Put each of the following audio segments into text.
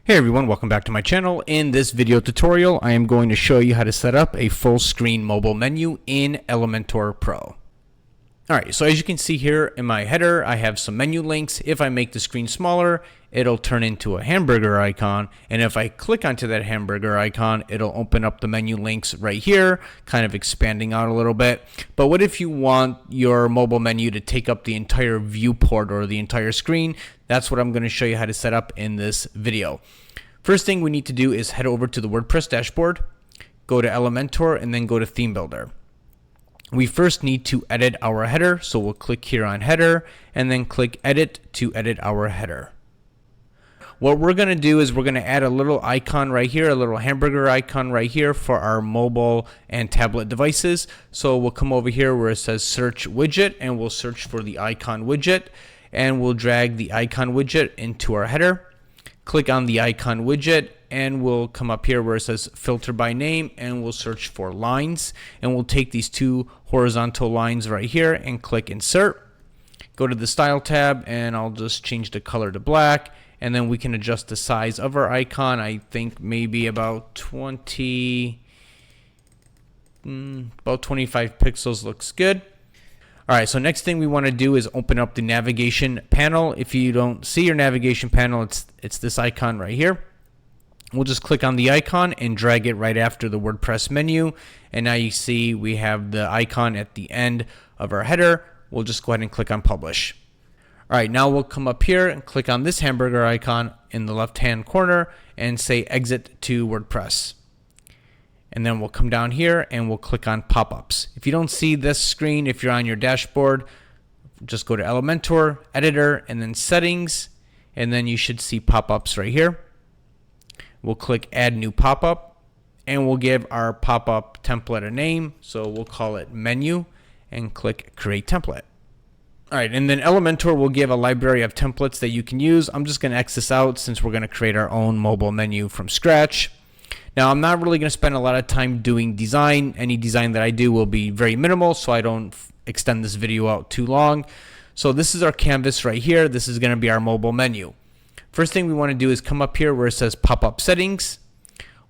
Hey everyone, welcome back to my channel. In this video tutorial, I am going to show you how to set up a full screen mobile menu in Elementor Pro. Alright, so as you can see here in my header, I have some menu links. If I make the screen smaller, it'll turn into a hamburger icon. And if I click onto that hamburger icon, it'll open up the menu links right here, kind of expanding out a little bit. But what if you want your mobile menu to take up the entire viewport or the entire screen? That's what I'm going to show you how to set up in this video. First thing we need to do is head over to the WordPress dashboard, go to Elementor, and then go to Theme Builder. We first need to edit our header, so we'll click here on header and then click edit to edit our header. What we're going to do is we're going to add a little icon right here, a little hamburger icon right here for our mobile and tablet devices. So we'll come over here where it says search widget and we'll search for the icon widget, and we'll drag the icon widget into our header. Click on the icon widget and we'll come up here where it says filter by name and we'll search for lines, and we'll take these two horizontal lines right here and click insert. Go to the style tab and I'll just change the color to black, and then we can adjust the size of our icon. I think maybe about 25 pixels looks good. Alright, so next thing we want to do is open up the navigation panel. If you don't see your navigation panel, it's this icon right here. We'll just click on the icon and drag it right after the WordPress menu. And now you see we have the icon at the end of our header. We'll just go ahead and click on publish. Alright, now we'll come up here and click on this hamburger icon in the left-hand corner and say exit to WordPress. And then we'll come down here and we'll click on pop-ups. If you don't see this screen, if you're on your dashboard, just go to Elementor, Editor, and then Settings, and then you should see pop-ups right here. We'll click Add New Pop-up, and we'll give our pop-up template a name, so we'll call it Menu, and click Create Template. Alright, and then Elementor will give a library of templates that you can use. I'm just going to X this out since we're going to create our own mobile menu from scratch. Now, I'm not really going to spend a lot of time doing design. Any design that I do will be very minimal, so I don't extend this video out too long. So this is our canvas right here. This is going to be our mobile menu. First thing we want to do is come up here where it says pop-up settings.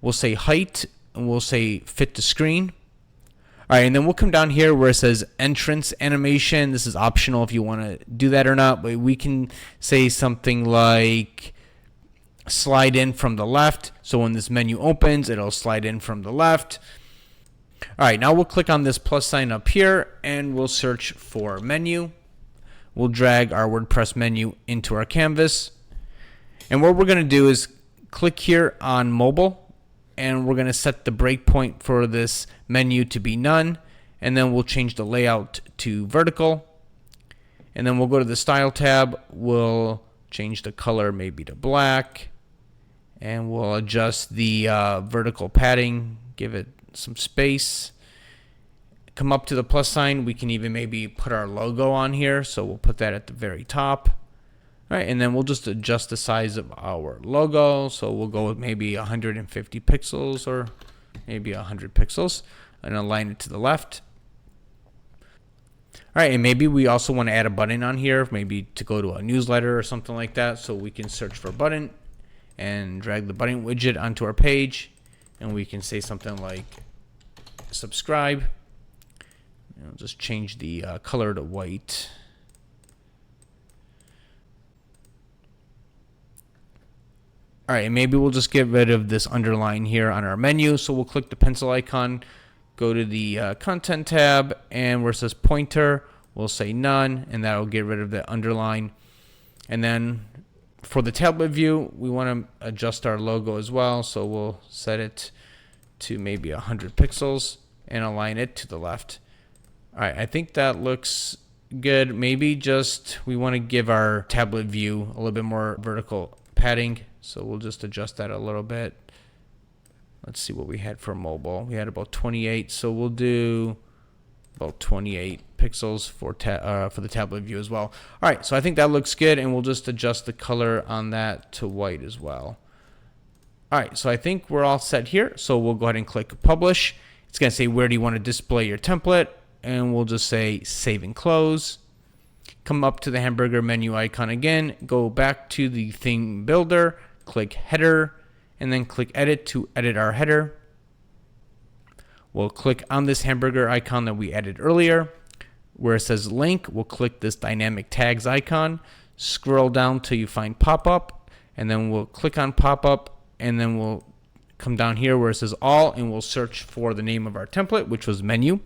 We'll say height, and we'll say fit to screen. All right, and then we'll come down here where it says entrance animation. This is optional if you want to do that or not, but we can say something like slide in from the left, so when this menu opens it'll slide in from the left. Alright, now we'll click on this plus sign up here and we'll search for menu. We'll drag our WordPress menu into our canvas, and what we're going to do is click here on mobile, and we're going to set the breakpoint for this menu to be none, and then we'll change the layout to vertical, and then we'll go to the style tab. We'll change the color maybe to black, and we'll adjust the vertical padding, give it some space. Come up to the plus sign. We can even maybe put our logo on here, so we'll put that at the very top. All right, and then we'll just adjust the size of our logo, so we'll go with maybe 150 pixels or maybe 100 pixels and align it to the left. All right, and maybe we also want to add a button on here, maybe to go to a newsletter or something like that, so we can search for button and drag the button widget onto our page, and we can say something like subscribe. I'll just change the color to white. All right, and maybe we'll just get rid of this underline here on our menu, so we'll click the pencil icon, go to the content tab, and where it says pointer we'll say none, and that'll get rid of the underline. And then for the tablet view, we want to adjust our logo as well, so we'll set it to maybe 100 pixels and align it to the left. Alright, I think that looks good. Maybe just we want to give our tablet view a little bit more vertical padding, so we'll just adjust that a little bit. Let's see what we had for mobile. We had about 28, so we'll do about 28 pixels for the tablet view as well. All right, so I think that looks good, and we'll just adjust the color on that to white as well. All right, so I think we're all set here. So we'll go ahead and click publish. It's going to say where do you want to display your template, and we'll just say save and close. Come up to the hamburger menu icon again, go back to the theme builder, click header, and then click edit to edit our header. We'll click on this hamburger icon that we added earlier. Where it says link, we'll click this dynamic tags icon, scroll down till you find Popup, and then we'll click on Popup, and then we'll come down here where it says all, and we'll search for the name of our template, which was menu.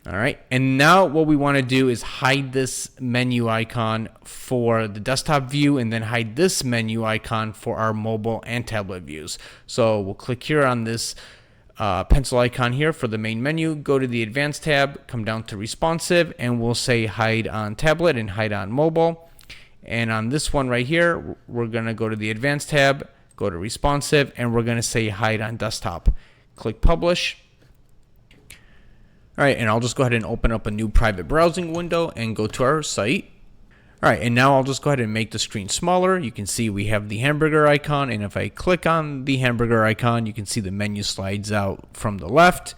All right, and now what we want to do is hide this menu icon for the desktop view, and then hide this menu icon for our mobile and tablet views. So we'll click here on this pencil icon here for the main menu, go to the advanced tab, come down to responsive, and we'll say hide on tablet and hide on mobile. And on this one right here, we're going to go to the advanced tab, go to responsive, and we're going to say hide on desktop. Click publish. All right, and I'll just go ahead and open up a new private browsing window and go to our site. All right, and now I'll just go ahead and make the screen smaller. You can see we have the hamburger icon, and if I click on the hamburger icon, you can see the menu slides out from the left,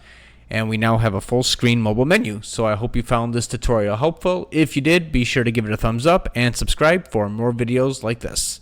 and we now have a full screen mobile menu. So I hope you found this tutorial helpful. If you did, be sure to give it a thumbs up and subscribe for more videos like this.